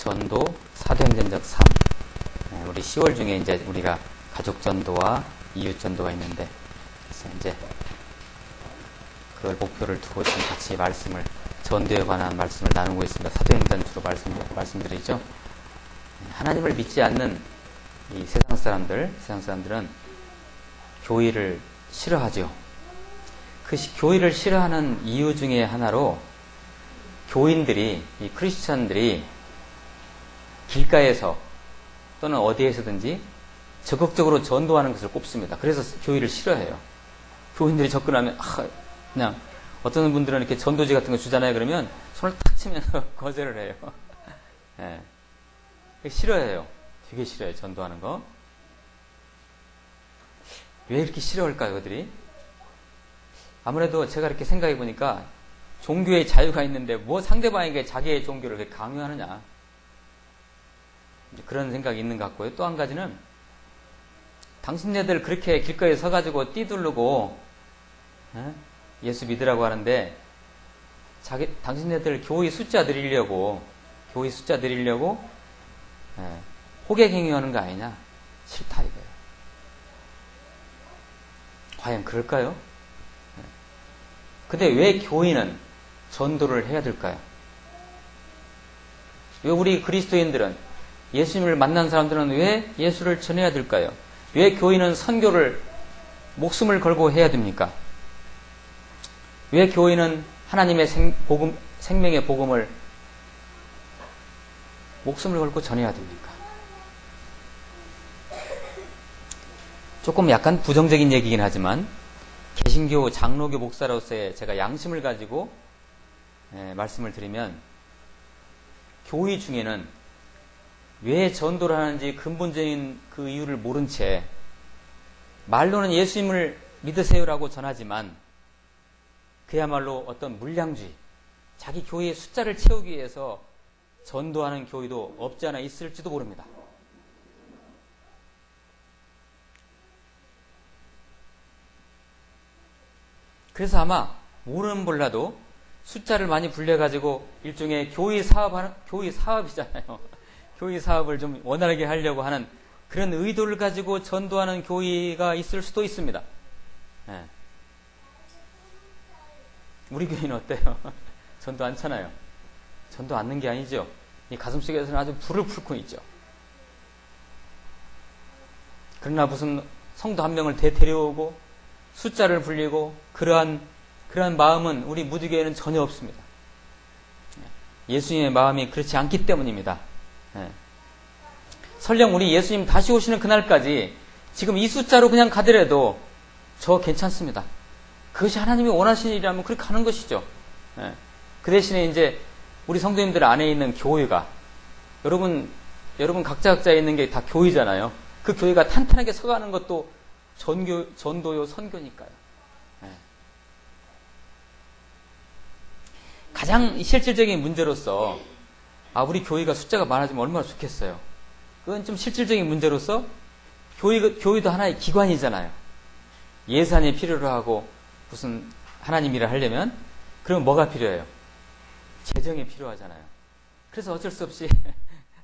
전도 사도행전적 3. 우리 10월 중에 이제 우리가 가족 전도와 이웃 전도가 있는데, 그래서 이제 그걸 목표를 두고 지금 같이 전도에 관한 말씀을 나누고 있습니다. 사도행전 주로 말씀드리죠. 하나님을 믿지 않는 이 세상 사람들은 교회를 싫어하죠. 그 교회를 싫어하는 이유 중에 하나로 교인들이, 이 크리스천들이 길가에서 또는 어디에서든지 적극적으로 전도하는 것을 꼽습니다. 그래서 교회를 싫어해요. 교인들이 접근하면 그냥 어떤 분들은 이렇게 전도지 같은 거 주잖아요. 그러면 손을 탁 치면서 거절을 해요. 네. 싫어해요. 되게 싫어해요. 전도하는 거. 왜 이렇게 싫어할까요, 그들이? 아무래도 제가 이렇게 생각해 보니까 종교의 자유가 있는데 뭐 상대방에게 자기의 종교를 왜 강요하느냐, 그런 생각이 있는 것 같고요. 또 한 가지는 당신네들 그렇게 길거리에 서가지고 띠두르고 예수 믿으라고 하는데 당신네들 교회 숫자 늘리려고 호객 행위하는 거 아니냐, 싫다 이거예요. 과연 그럴까요? 근데 왜 교인은 전도를 해야 될까요? 왜 우리 그리스도인들은, 예수님을 만난 사람들은 왜 예수를 전해야 될까요? 왜 교인은 선교를 목숨을 걸고 해야 됩니까? 왜 교인은 하나님의 생명의 복음을 목숨을 걸고 전해야 됩니까? 조금 약간 부정적인 얘기긴 하지만 개신교 장로교 목사로서의 제가 양심을 가지고 말씀을 드리면, 교회 중에는 왜 전도를 하는지 근본적인 그 이유를 모른 채 말로는 예수님을 믿으세요라고 전하지만 그야말로 어떤 물량주의, 자기 교회의 숫자를 채우기 위해서 전도하는 교회도 없지 않아 있을지도 모릅니다. 그래서 아마 모르는 몰라도 숫자를 많이 불려가지고 일종의 교회 사업이잖아요. 교회 사업을 좀 원활하게 하려고 하는 그런 의도를 가지고 전도하는 교회가 있을 수도 있습니다. 네. 우리 교회는 어때요? 전도 않잖아요. 전도 않는 게 아니죠. 이 가슴속에서는 아주 불을 품고 있죠. 그러나 무슨 성도 한 명을 데려오고 숫자를 불리고 그러한 마음은 우리 무두교회는 전혀 없습니다. 예수님의 마음이 그렇지 않기 때문입니다. 설령 우리 예수님 다시 오시는 그날까지 지금 이 숫자로 그냥 가더라도 저 괜찮습니다. 그것이 하나님이 원하시는 일이라면 그렇게 하는 것이죠. 그 대신에 이제 우리 성도님들 안에 있는 교회가, 여러분 각자에 있는 게 다 교회잖아요. 그 교회가 탄탄하게 서가는 것도 전도요, 선교니까요. 가장 실질적인 문제로서, 우리 교회가 숫자가 많아지면 얼마나 좋겠어요. 그건 좀 실질적인 문제로서, 교회도 하나의 기관이잖아요. 예산이 필요로 하고, 무슨 하나님 일을 하려면, 그러면 뭐가 필요해요? 재정이 필요하잖아요. 그래서 어쩔 수 없이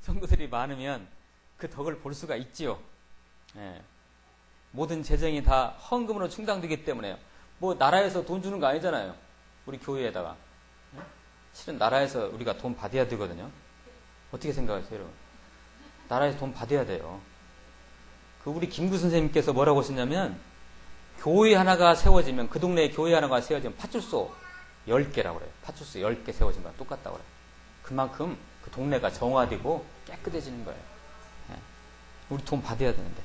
성도들이 많으면 그 덕을 볼 수가 있지요. 모든 재정이 다 헌금으로 충당되기 때문에요. 뭐 나라에서 돈 주는 거 아니잖아요. 우리 교회에다가. 실은 나라에서 우리가 돈 받아야 되거든요. 어떻게 생각하세요, 여러분? 나라에서 돈 받아야 돼요. 우리 김구 선생님께서 뭐라고 하셨냐면, 교회 하나가 세워지면, 그 동네에 교회 하나가 세워지면 파출소 10개라고 그래요. 파출소 10개 세워진 거랑 똑같다고 그래요. 그만큼 그 동네가 정화되고 깨끗해지는 거예요. 우리 돈 받아야 되는데.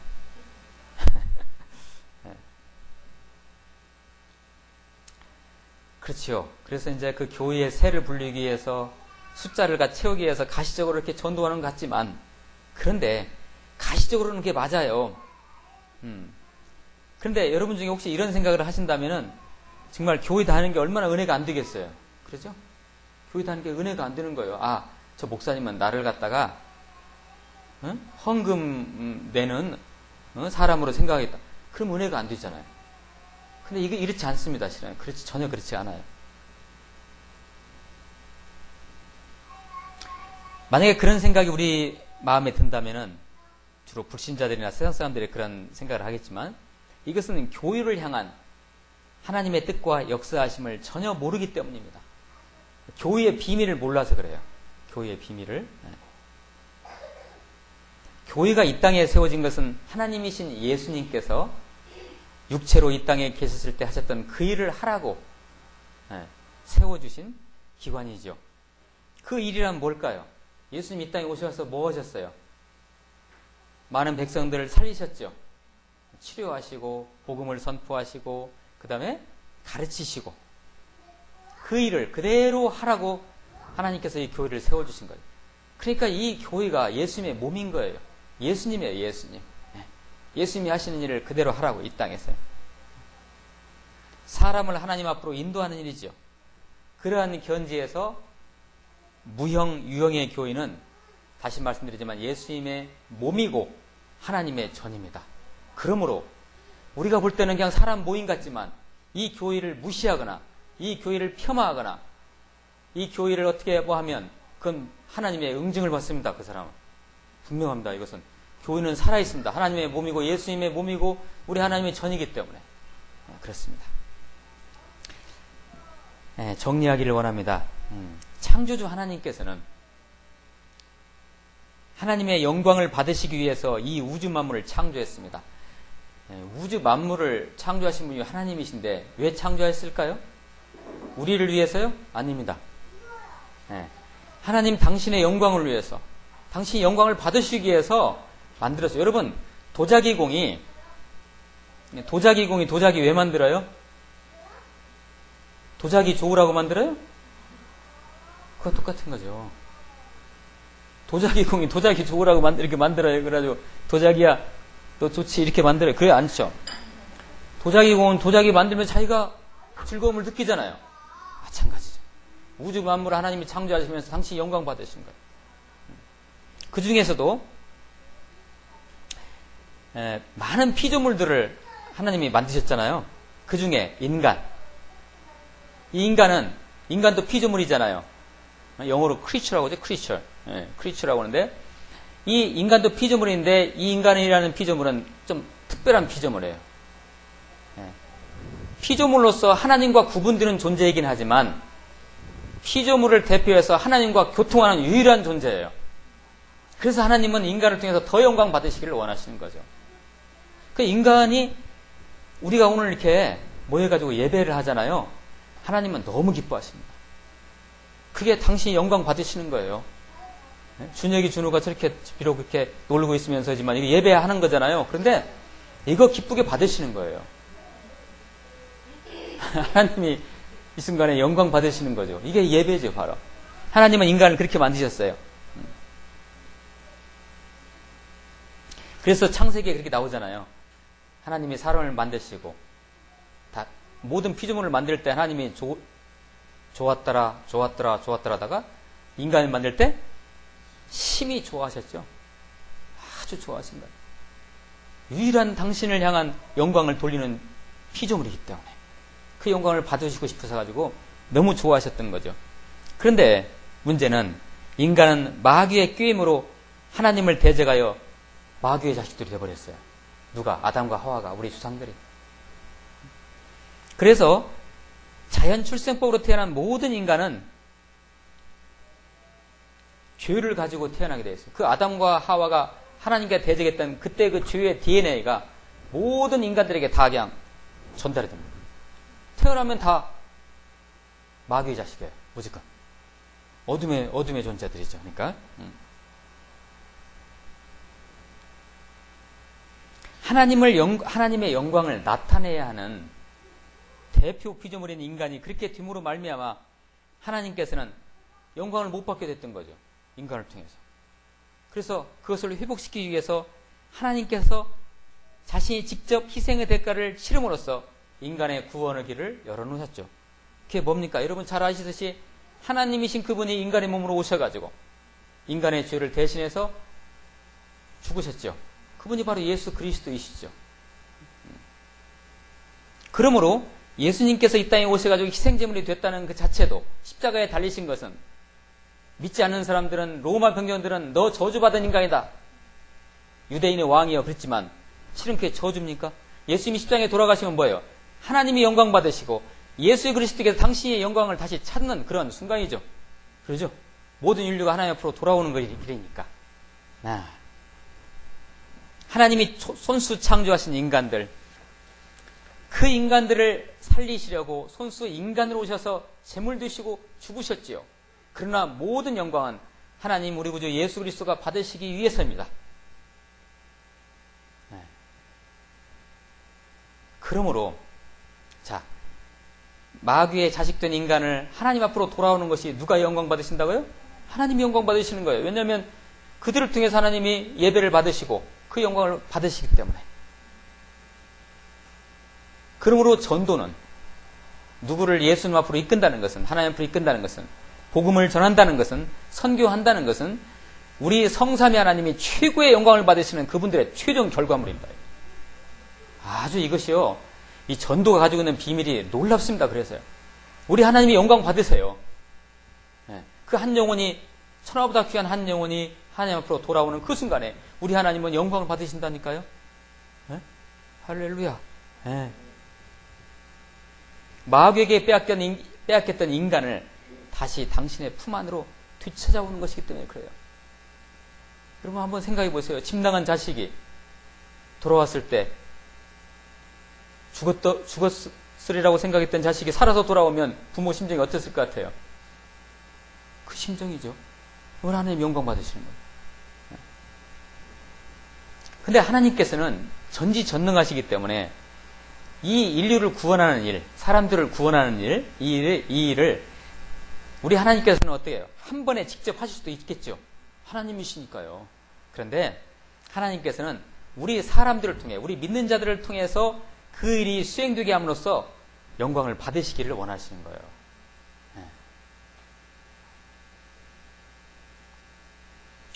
그렇죠. 그래서 이제 그 교회의 세를 불리기 위해서, 숫자를 채우기 위해서 가시적으로 이렇게 전도하는 것 같지만, 그런데 가시적으로는 그게 맞아요. 그런데 여러분 중에 혹시 이런 생각을 하신다면은 정말 교회 다니는 게 얼마나 은혜가 안 되겠어요. 그렇죠? 교회 다니는 게 은혜가 안 되는 거예요. 저 목사님은 나를 갖다가 헌금 내는 사람으로 생각하겠다. 그럼 은혜가 안 되잖아요. 근데 이게 이렇지 않습니다, 실은. 전혀 그렇지 않아요. 만약에 그런 생각이 우리 마음에 든다면은 주로 불신자들이나 세상 사람들이 그런 생각을 하겠지만 이것은 교회를 향한 하나님의 뜻과 역사하심을 전혀 모르기 때문입니다. 교회의 비밀을 몰라서 그래요. 교회의 비밀을. 교회가 이 땅에 세워진 것은 하나님이신 예수님께서 육체로 이 땅에 계셨을 때 하셨던 그 일을 하라고 세워주신 기관이죠. 그 일이란 뭘까요? 예수님 이 땅에 오셔서 뭐 하셨어요? 많은 백성들을 살리셨죠. 치료하시고 복음을 선포하시고 그 다음에 가르치시고 그 일을 그대로 하라고 하나님께서 이 교회를 세워주신 거예요. 그러니까 이 교회가 예수님의 몸인 거예요. 예수님이에요. 예수님. 예수님이 하시는 일을 그대로 하라고 이 땅에서. 사람을 하나님 앞으로 인도하는 일이죠. 그러한 견지에서 무형, 유형의 교회는 다시 말씀드리지만 예수님의 몸이고 하나님의 전입니다. 그러므로 우리가 볼 때는 그냥 사람 모임 같지만 이 교회를 무시하거나 이 교회를 폄하하거나 이 교회를 어떻게 하면 그건 하나님의 응징을 받습니다. 그 사람은. 분명합니다. 이것은. 교회는 살아있습니다. 하나님의 몸이고 예수님의 몸이고 우리 하나님의 전이기 때문에. 그렇습니다. 정리하기를 원합니다. 창조주 하나님께서는 하나님의 영광을 받으시기 위해서 이 우주 만물을 창조했습니다. 우주 만물을 창조하신 분이 하나님이신데 왜 창조했을까요? 우리를 위해서요? 아닙니다. 하나님 당신의 영광을 위해서, 당신이 영광을 받으시기 위해서 만들었어요. 여러분, 도자기공이 도자기 왜 만들어요? 도자기 좋으라고 만들어요? 그거 똑같은 거죠. 도자기공이 도자기 좋으라고 이렇게 만들어요. 그래가지고 도자기야 너 좋지 이렇게 만들어요. 그래 않죠. 도자기공은 도자기 만들면 자기가 즐거움을 느끼잖아요. 마찬가지죠. 우주 만물을 하나님이 창조하시면서 당신이 영광 받으신 거예요. 그 중에서도 많은 피조물들을 하나님이 만드셨잖아요. 그 중에 인간. 이 인간도 피조물이잖아요. 영어로 creature라고 하죠. creature라고 하는데 이 인간도 피조물인데 이 인간이라는 피조물은 좀 특별한 피조물이에요. 피조물로서 하나님과 구분되는 존재이긴 하지만 피조물을 대표해서 하나님과 교통하는 유일한 존재예요. 그래서 하나님은 인간을 통해서 더 영광 받으시기를 원하시는 거죠. 그 인간이 우리가 오늘 이렇게 모여가지고 예배를 하잖아요. 하나님은 너무 기뻐하십니다. 그게 당신이 영광 받으시는 거예요. 준혁이 준우가 저렇게 비록 이렇게 놀고 있으면서지만 이거 예배하는 거잖아요. 그런데 이거 기쁘게 받으시는 거예요. 하나님이 이 순간에 영광 받으시는 거죠. 이게 예배죠, 바로. 하나님은 인간을 그렇게 만드셨어요. 그래서 창세기에 그렇게 나오잖아요. 하나님이 사람을 만드시고 다 모든 피조물을 만들 때 하나님이 좋았더라 하다가 인간을 만들 때 심히 좋아하셨죠. 아주 좋아하신 거예요. 유일한 당신을 향한 영광을 돌리는 피조물이기 때문에 그 영광을 받으시고 싶어서 가지고 너무 좋아하셨던 거죠. 그런데 문제는 인간은 마귀의 꾀임으로 하나님을 대적하여 마귀의 자식들이 되어버렸어요. 누가? 아담과 하와가, 우리 조상들이. 그래서 자연 출생법으로 태어난 모든 인간은 죄를 가지고 태어나게 되어 있어요. 그 아담과 하와가 하나님께 대적했던 그때 그 죄의 DNA가 모든 인간들에게 다 그냥 전달이 됩니다. 태어나면 다 마귀의 자식이에요. 무조건. 어둠의 존재들이죠. 그러니까. 하나님의 영광을 나타내야 하는 대표 피조물인 인간이 그렇게 됨으로 말미암아 하나님께서는 영광을 못 받게 됐던 거죠. 인간을 통해서. 그래서 그것을 회복시키기 위해서 하나님께서 자신이 직접 희생의 대가를 치름으로써 인간의 구원의 길을 열어놓으셨죠. 그게 뭡니까? 여러분 잘 아시듯이 하나님이신 그분이 인간의 몸으로 오셔가지고 인간의 죄를 대신해서 죽으셨죠. 그분이 바로 예수 그리스도이시죠. 그러므로 예수님께서 이 땅에 오셔가지고 희생제물이 됐다는 그 자체도 십자가에 달리신 것은 믿지 않는 사람들은, 로마 병정들은 너 저주받은 인간이다, 유대인의 왕이여 그랬지만 실은 그게 저주입니까? 예수님이 십자가에 돌아가시면 뭐예요? 하나님이 영광 받으시고 예수 그리스도께서 당신의 영광을 다시 찾는 그런 순간이죠. 그러죠? 모든 인류가 하나님 앞으로 돌아오는 길이니까. 하나님이 손수 창조하신 인간들, 그 인간들을 살리시려고 손수 인간으로 오셔서 제물 드시고 죽으셨지요. 그러나 모든 영광은 하나님 우리 구주 예수 그리스도가 받으시기 위해서입니다. 그러므로 자, 마귀의 자식된 인간을 하나님 앞으로 돌아오는 것이 누가 영광 받으신다고요? 하나님이 영광 받으시는 거예요. 왜냐하면 그들을 통해서 하나님이 예배를 받으시고 그 영광을 받으시기 때문에. 그러므로 전도는 누구를 예수님 앞으로 이끈다는 것은, 하나님 앞으로 이끈다는 것은, 복음을 전한다는 것은, 선교한다는 것은 우리 성삼위 하나님이 최고의 영광을 받으시는 그분들의 최종 결과물입니다. 아주 이것이요, 이 전도가 가지고 있는 비밀이 놀랍습니다. 그래서요, 우리 하나님이 영광 받으세요. 그 한 영혼이, 천하보다 귀한 한 영혼이 하나님 앞으로 돌아오는 그 순간에 우리 하나님은 영광을 받으신다니까요. 할렐루야. 마귀에게 빼앗겼던 인간을 다시 당신의 품 안으로 되찾아오는 것이기 때문에 그래요. 여러분 한번 생각해 보세요. 집 나간 자식이 돌아왔을 때 죽었으리라고 생각했던 자식이 살아서 돌아오면 부모 심정이 어땠을 것 같아요? 그 심정이죠. 오늘 하나님 영광 받으시는 거예요. 근데 하나님께서는 전지전능하시기 때문에 이 인류를 구원하는 일, 사람들을 구원하는 일, 이 일을 우리 하나님께서는 어떻게 해요? 한 번에 직접 하실 수도 있겠죠. 하나님이시니까요. 그런데 하나님께서는 우리 사람들을 통해, 우리 믿는 자들을 통해서 그 일이 수행되게 함으로써 영광을 받으시기를 원하시는 거예요.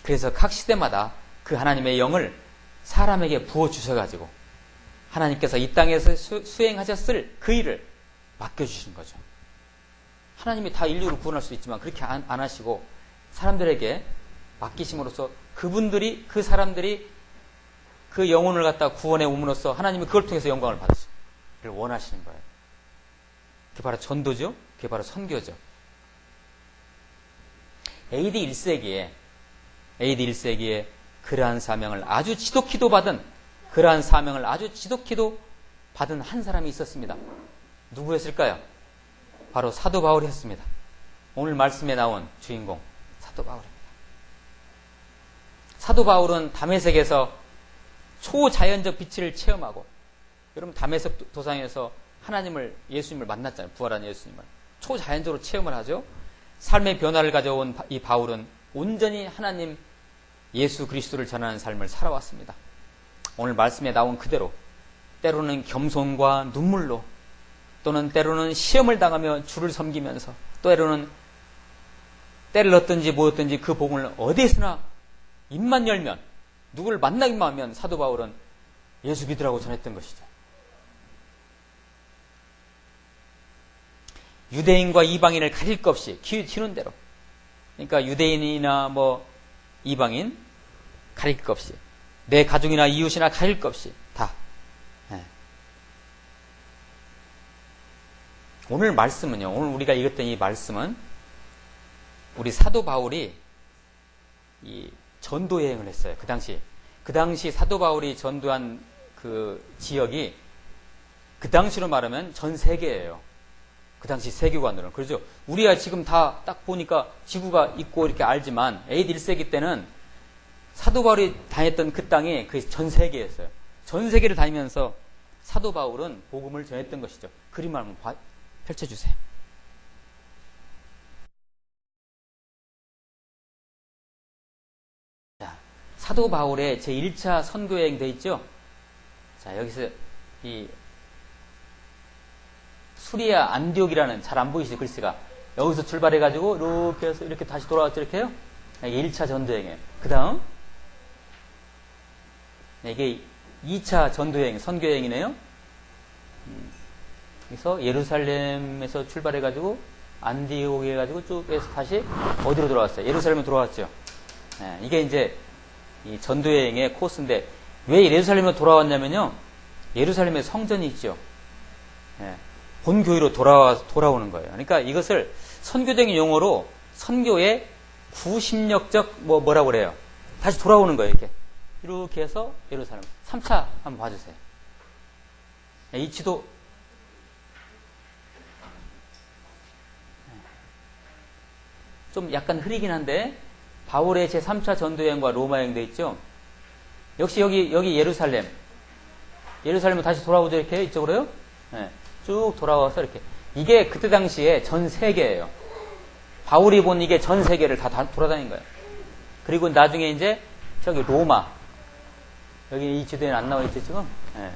그래서 각 시대마다 그 하나님의 영을 사람에게 부어주셔가지고 하나님께서 이 땅에서 수행하셨을 그 일을 맡겨주시는 거죠. 하나님이 다 인류를 구원할 수 있지만 그렇게 안 하시고 사람들에게 맡기심으로써 그분들이, 그 사람들이 그 영혼을 갖다 구원해 오므로써 하나님이 그걸 통해서 영광을 받으시기를 원하시는 거예요. 그게 바로 전도죠. 그게 바로 선교죠. AD 1세기에 그러한 사명을 아주 지독히도 받은 한 사람이 있었습니다. 누구였을까요? 바로 사도 바울이었습니다. 오늘 말씀에 나온 주인공 사도 바울입니다. 사도 바울은 다메섹에서 초자연적 빛을 체험하고, 여러분 다메섹 도상에서 예수님을 만났잖아요. 부활한 예수님을 초자연적으로 체험을 하죠. 삶의 변화를 가져온 이 바울은 온전히 하나님 예수 그리스도를 전하는 삶을 살아왔습니다. 오늘 말씀에 나온 그대로 때로는 겸손과 눈물로, 또는 때로는 시험을 당하며 주를 섬기면서, 때로는 때를 얻든지 뭐였든지 그 복음을 어디에서나 입만 열면, 누구를 만나기만 하면 사도 바울은 예수 믿으라고 전했던 것이죠. 유대인과 이방인을 가릴 것 없이 튀는 대로, 그러니까 유대인이나 이방인 가릴 것 없이, 내 가족이나 이웃이나 가릴 것 없이 다. 오늘 말씀은요, 오늘 우리가 읽었던 이 말씀은 우리 사도 바울이 이 전도 여행을 했어요. 그 당시 사도 바울이 전도한 그 지역이 그 당시로 말하면 전 세계예요. 그 당시 세계관으로는. 그렇죠. 우리가 지금 다 딱 보니까 지구가 있고 이렇게 알지만 AD 1세기 때는 사도 바울이 다녔던 그 땅이 그 전 세계였어요. 전 세계를 다니면서 사도 바울은 복음을 전했던 것이죠. 그림을 한번 펼쳐주세요. 자, 사도 바울의 제1차 선교여행 돼 있죠? 자, 여기서 이 수리아 안디옥이라는, 잘 안 보이시죠? 글씨가. 여기서 출발해가지고 이렇게 해서 이렇게 다시 돌아왔죠? 이렇게 해요? 이게 1차 전도여행이에요. 그 다음 이게 2차 전도여행, 선교여행이네요. 그래서 예루살렘에서 출발해가지고 안디옥 해가지고 쭉 해서 다시 어디로 돌아왔어요? 예루살렘으로 돌아왔죠. 예, 이게 이제 이 전도여행의 코스인데 왜 예루살렘으로 돌아왔냐면요. 예루살렘에 성전이 있죠. 예, 본교회로 돌아오는 거예요. 그러니까 이것을 선교적인 용어로 선교의 구심력적 뭐라고 그래요? 다시 돌아오는 거예요. 이렇게 해서 예루살렘 3차 한번 봐주세요. 예, 이 지도 좀 약간 흐리긴 한데 바울의 제3차 전도여행과 로마 여행 돼 있죠. 역시 여기 예루살렘으로 다시 돌아오죠. 이렇게 이쪽으로요. 네, 쭉 돌아와서 이렇게 이게 그때 당시에 전 세계예요. 바울이 본 이게 전 세계를 다 돌아다닌 거예요. 그리고 나중에 이제 저기 로마 여기 이 지도에는 안 나와 있죠 지금. 네.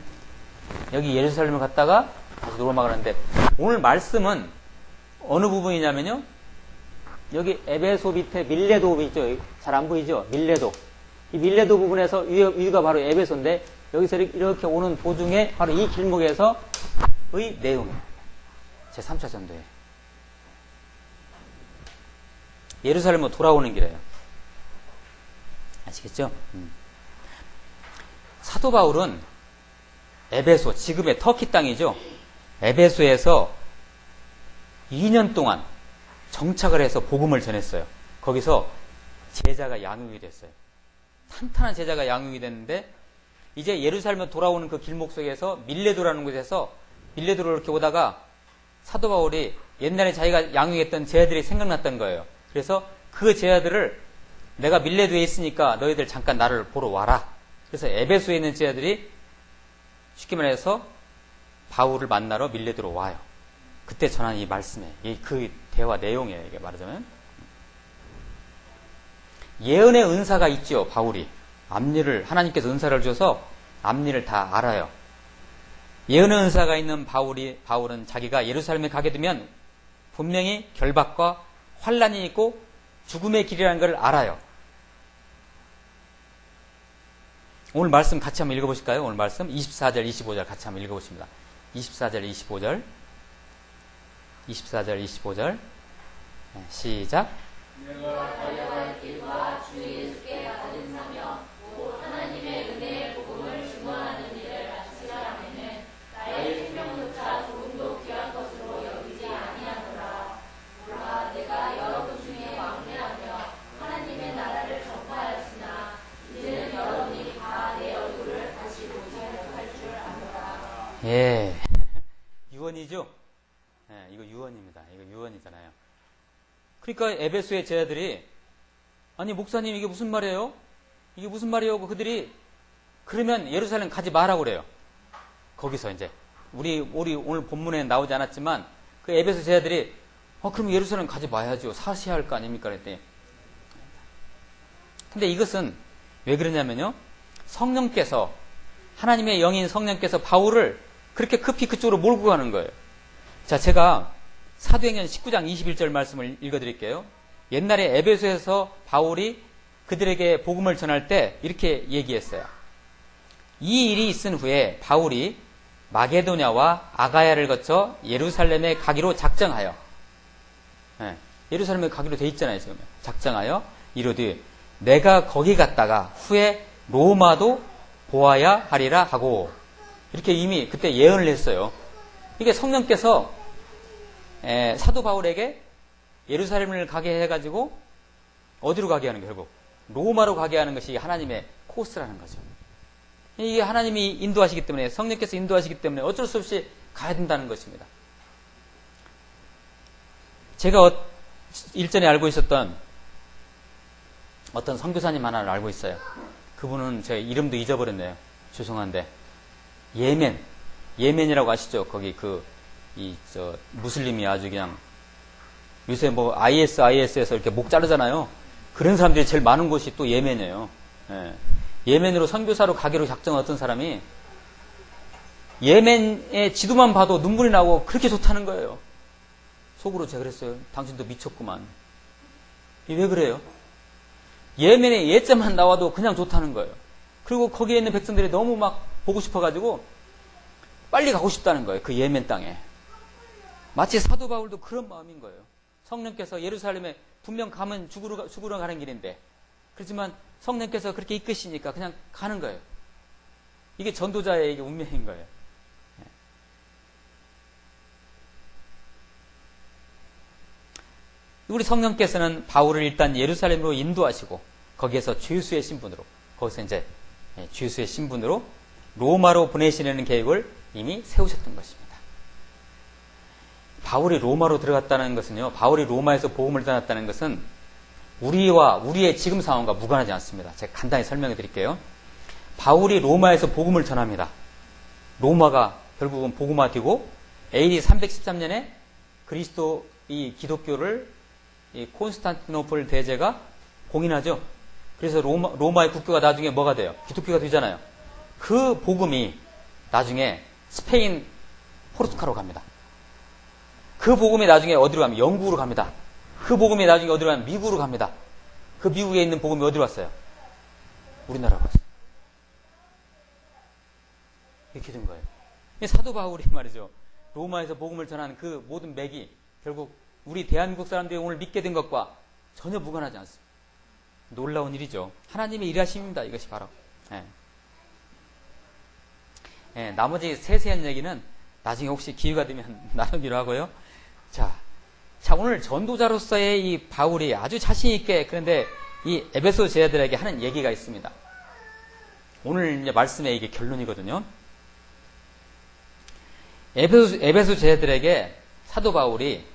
여기 예루살렘을 갔다가 다시 로마 가는데 오늘 말씀은 어느 부분이냐면요. 여기 에베소 밑에 밀레도 있죠. 잘 안 보이죠? 밀레도. 이 밀레도 부분에서 위가 바로 에베소인데 여기서 이렇게 오는 도중에 바로 이 길목에서의 내용이에요. 제3차 전도에. 예루살렘으로 돌아오는 길이에요. 아시겠죠? 사도 바울은 에베소, 지금의 터키 땅이죠. 에베소에서 2년 동안 정착을 해서 복음을 전했어요. 거기서 제자가 양육이 됐어요. 탄탄한 제자가 양육이 됐는데 이제 예루살렘으로 돌아오는 그 길목 속에서 밀레도라는 곳에서 밀레도로 이렇게 오다가 사도 바울이 옛날에 자기가 양육했던 제자들이 생각났던 거예요. 그래서 그 제자들을 내가 밀레도에 있으니까 너희들 잠깐 나를 보러 와라. 그래서 에베소에 있는 제자들이 쉽게 말해서 바울을 만나러 밀레도로 와요. 그때 전한 이 말씀에 그 대화 내용이에요. 이게 말하자면 예언의 은사가 있죠. 바울이 앞일을 하나님께서 은사를 줘서 앞일을 다 알아요. 예언의 은사가 있는 바울은 자기가 예루살렘에 가게 되면 분명히 결박과 환란이 있고 죽음의 길이라는 걸 알아요. 오늘 말씀 같이 한번 읽어보실까요? 오늘 말씀 24절 25절 같이 한번 읽어보십니다. 24절 25절 24절 25절 네, 시작. 내가 달려갈 길과 주 예수께 받은 사명 곧 하나님의 은혜의 복음을 증언하는 일을 마치자라면은 나의 생명조차 조금도 귀한 것으로 여기지 아니하노라. 보라 내가 여러분 중에 왕래하며 하나님의 나라를 전파하였으나 이제는 여러분이 다 내 얼굴을 다시 보지 못할 줄 아노라. 예, 유언이죠. 네, 이거 유언입니다. 이거 유언이잖아요. 그러니까 에베소의 제자들이 아니 목사님 이게 무슨 말이에요? 이게 무슨 말이에요? 그들이 그러면 예루살렘 가지 마라고 그래요. 거기서 이제 우리 오늘 본문에 나오지 않았지만 그 에베소 제자들이 그럼 예루살렘 가지 마야죠. 사시해야 할 거 아닙니까? 그랬더니 근데 이것은 왜 그러냐면요. 성령께서 하나님의 영인 성령께서 바울을 그렇게 급히 그쪽으로 몰고 가는 거예요. 자, 제가 사도행전 19장 21절 말씀을 읽어드릴게요. 옛날에 에베소에서 바울이 그들에게 복음을 전할 때 이렇게 얘기했어요. 이 일이 있은 후에 바울이 마게도냐와 아가야를 거쳐 예루살렘에 가기로 작정하여 예루살렘에 가기로 돼 있잖아요. 지금 작정하여 이르되 내가 거기 갔다가 후에 로마도 보아야 하리라 하고 이렇게 이미 그때 예언을 했어요. 이게 성령께서 사도 바울에게 예루살렘을 가게 해가지고 어디로 가게 하는 게 결국 로마로 가게 하는 것이 하나님의 코스라는 거죠. 이게 하나님이 인도하시기 때문에 성령께서 인도하시기 때문에 어쩔 수 없이 가야 된다는 것입니다. 제가 일전에 알고 있었던 어떤 선교사님 하나를 알고 있어요. 그분은 제 이름도 잊어버렸네요. 죄송한데 예멘이라고 아시죠? 거기 무슬림이 아주 그냥 요새 IS에서 이렇게 목 자르잖아요. 그런 사람들이 제일 많은 곳이 또 예멘이에요. 예. 예멘으로 선교사로 가기로 작정한 어떤 사람이 예멘의 지도만 봐도 눈물이 나고 그렇게 좋다는 거예요. 속으로 제가 그랬어요. 당신도 미쳤구만. 왜 그래요? 예멘의 예자만 나와도 그냥 좋다는 거예요. 그리고 거기에 있는 백성들이 너무 막 보고 싶어가지고 빨리 가고 싶다는 거예요. 그 예멘 땅에. 마치 사도 바울도 그런 마음인 거예요. 성령께서 예루살렘에 분명 가면 죽으러 가는 길인데, 그렇지만 성령께서 그렇게 이끄시니까 그냥 가는 거예요. 이게 전도자의 이게 운명인 거예요. 우리 성령께서는 바울을 일단 예루살렘으로 인도하시고, 거기에서 죄수의 신분으로, 거기서 이제 죄수의 신분으로 로마로 보내시려는 계획을 이미 세우셨던 것입니다. 바울이 로마로 들어갔다는 것은요, 바울이 로마에서 복음을 전했다는 것은 우리와 우리의 지금 상황과 무관하지 않습니다. 제가 간단히 설명해 드릴게요. 바울이 로마에서 복음을 전합니다. 로마가 결국은 복음화되고 AD 313년에 그리스도 이 기독교를 이 콘스탄티노플 대제가 공인하죠. 그래서 로마의 국교가 나중에 뭐가 돼요? 기독교가 되잖아요. 그 복음이 나중에 스페인, 포르투갈로 갑니다. 그 복음이 나중에 어디로 가면 영국으로 갑니다. 그 복음이 나중에 어디로 가면 미국으로 갑니다. 그 미국에 있는 복음이 어디로 왔어요? 우리나라로 왔어요. 이렇게 된 거예요. 사도 바울이 말이죠. 로마에서 복음을 전하는 그 모든 맥이 결국 우리 대한민국 사람들이 오늘 믿게 된 것과 전혀 무관하지 않습니다. 놀라운 일이죠. 하나님의 일하심입니다. 이것이 바로. 나머지 세세한 얘기는 나중에 혹시 기회가 되면 나누기로 하고요. 자, 오늘 전도자로서의 이 바울이 아주 자신있게, 그런데 이 에베소 제자들에게 하는 얘기가 있습니다. 오늘 이제 말씀의 이게 결론이거든요. 에베소 제자들에게 사도 바울이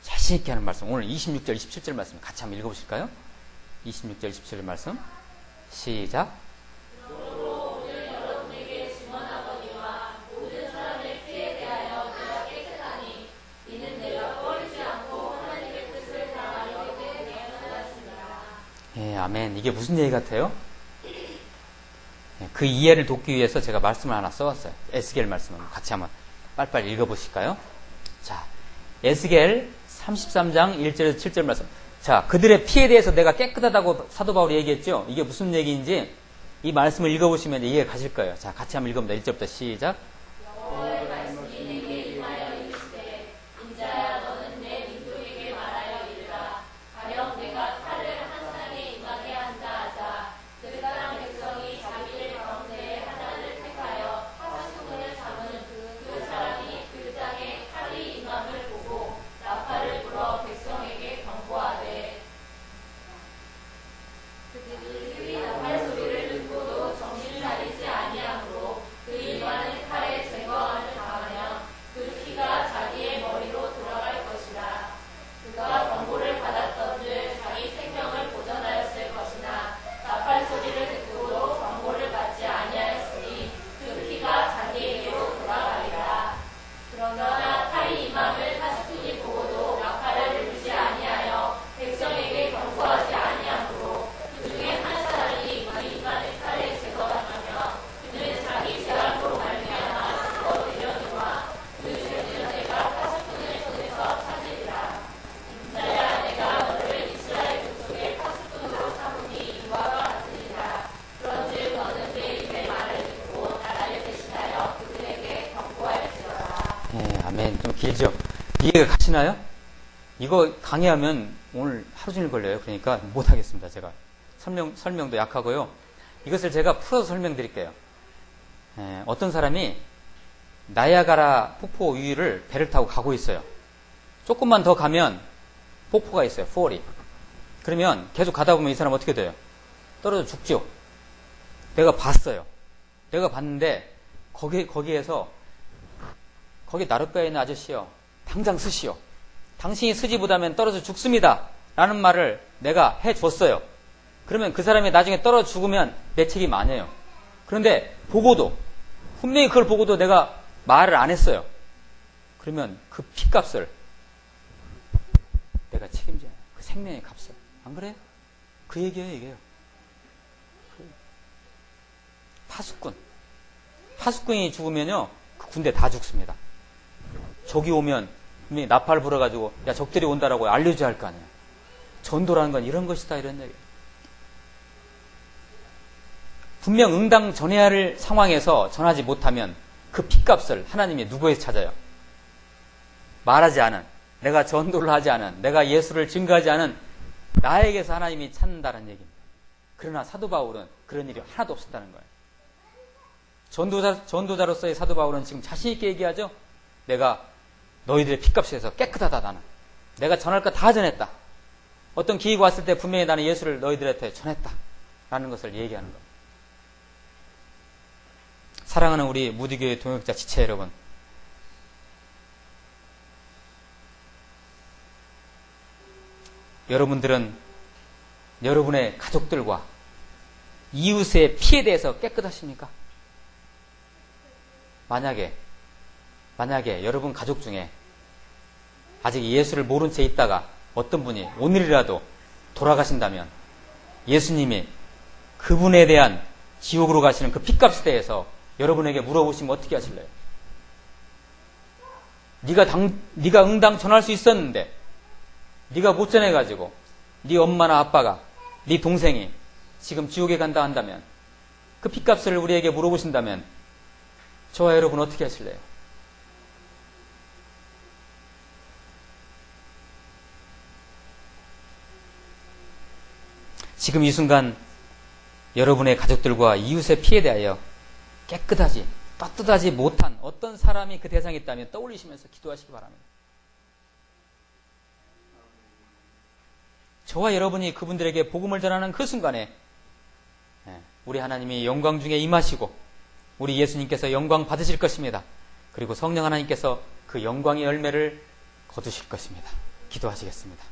자신있게 하는 말씀, 오늘 26절, 27절 말씀 같이 한번 읽어보실까요? 26절, 27절 말씀. 시작. 예, 아멘. 이게 무슨 얘기 같아요? 그 이해를 돕기 위해서 제가 말씀을 하나 써왔어요. 에스겔 말씀을 같이 한번 빨리빨리 읽어보실까요? 자, 에스겔 33장 1절에서 7절 말씀. 자, 그들의 피에 대해서 내가 깨끗하다고 사도 바울이 얘기했죠? 이게 무슨 얘기인지 이 말씀을 읽어보시면 이해가 가실 거예요. 자, 같이 한번 읽어봅니다. 1절부터 시작. 길죠? 이해가 가시나요? 이거 강의하면 오늘 하루 종일 걸려요. 그러니까 못하겠습니다. 제가 설명도 약하고요. 이것을 제가 풀어서 설명드릴게요. 어떤 사람이 나야가라 폭포 위를 배를 타고 가고 있어요. 조금만 더 가면 폭포가 있어요. 폴이. 그러면 계속 가다 보면 이 사람 어떻게 돼요? 떨어져 죽죠? 내가 봤어요. 내가 봤는데 거기에서 거기 나룻배에 있는 아저씨요, 당장 쓰시오. 당신이 쓰지 못하면 떨어져 죽습니다. 라는 말을 내가 해줬어요. 그러면 그 사람이 나중에 떨어져 죽으면 내 책임 아니에요. 그런데 보고도, 분명히 그걸 보고도 내가 말을 안 했어요. 그러면 그 피값을 내가 책임져요. 그 생명의 값을. 안 그래요? 그 얘기예요, 이게요. 파수꾼이 죽으면요, 그 군대 다 죽습니다. 적이 오면 분명히 나팔 불어가지고 야 적들이 온다라고 알려줘야 할 거 아니에요. 전도라는 건 이런 것이다, 이런 얘기예요. 분명 응당 전해야 할 상황에서 전하지 못하면 그 핏값을 하나님이 누구에서 찾아요? 말하지 않은 내가 전도를 하지 않은, 내가 예수를 증거하지 않은 나에게서 하나님이 찾는다는 얘기입니다. 그러나 사도 바울은 그런 일이 하나도 없었다는 거예요. 전도자로서의 사도 바울은 지금 자신 있게 얘기하죠. 내가 너희들의 핏값에서 깨끗하다 나는. 내가 전할 거 다 전했다. 어떤 기회가 왔을 때 분명히 나는 예수를 너희들한테 전했다. 라는 것을 얘기하는 겁니다. 사랑하는 우리 무디교회 동역자 지체 여러분. 여러분들은 여러분의 가족들과 이웃의 피에 대해서 깨끗하십니까? 만약에 여러분 가족 중에 아직 예수를 모른 채 있다가 어떤 분이 오늘이라도 돌아가신다면 예수님이 그분에 대한 지옥으로 가시는 그 핏값에 대해서 여러분에게 물어보시면 어떻게 하실래요? 네가 응당 전할 수 있었는데 네가 못 전해가지고 네 엄마나 아빠가 네 동생이 지금 지옥에 간다 한다면 그 핏값을 우리에게 물어보신다면 저와 여러분 어떻게 하실래요? 지금 이 순간 여러분의 가족들과 이웃의 피에 대하여 깨끗하지 떳떳하지 못한 어떤 사람이 그 대상이 있다면 떠올리시면서 기도하시기 바랍니다. 저와 여러분이 그분들에게 복음을 전하는 그 순간에 우리 하나님이 영광 중에 임하시고 우리 예수님께서 영광 받으실 것입니다. 그리고 성령 하나님께서 그 영광의 열매를 거두실 것입니다. 기도하시겠습니다.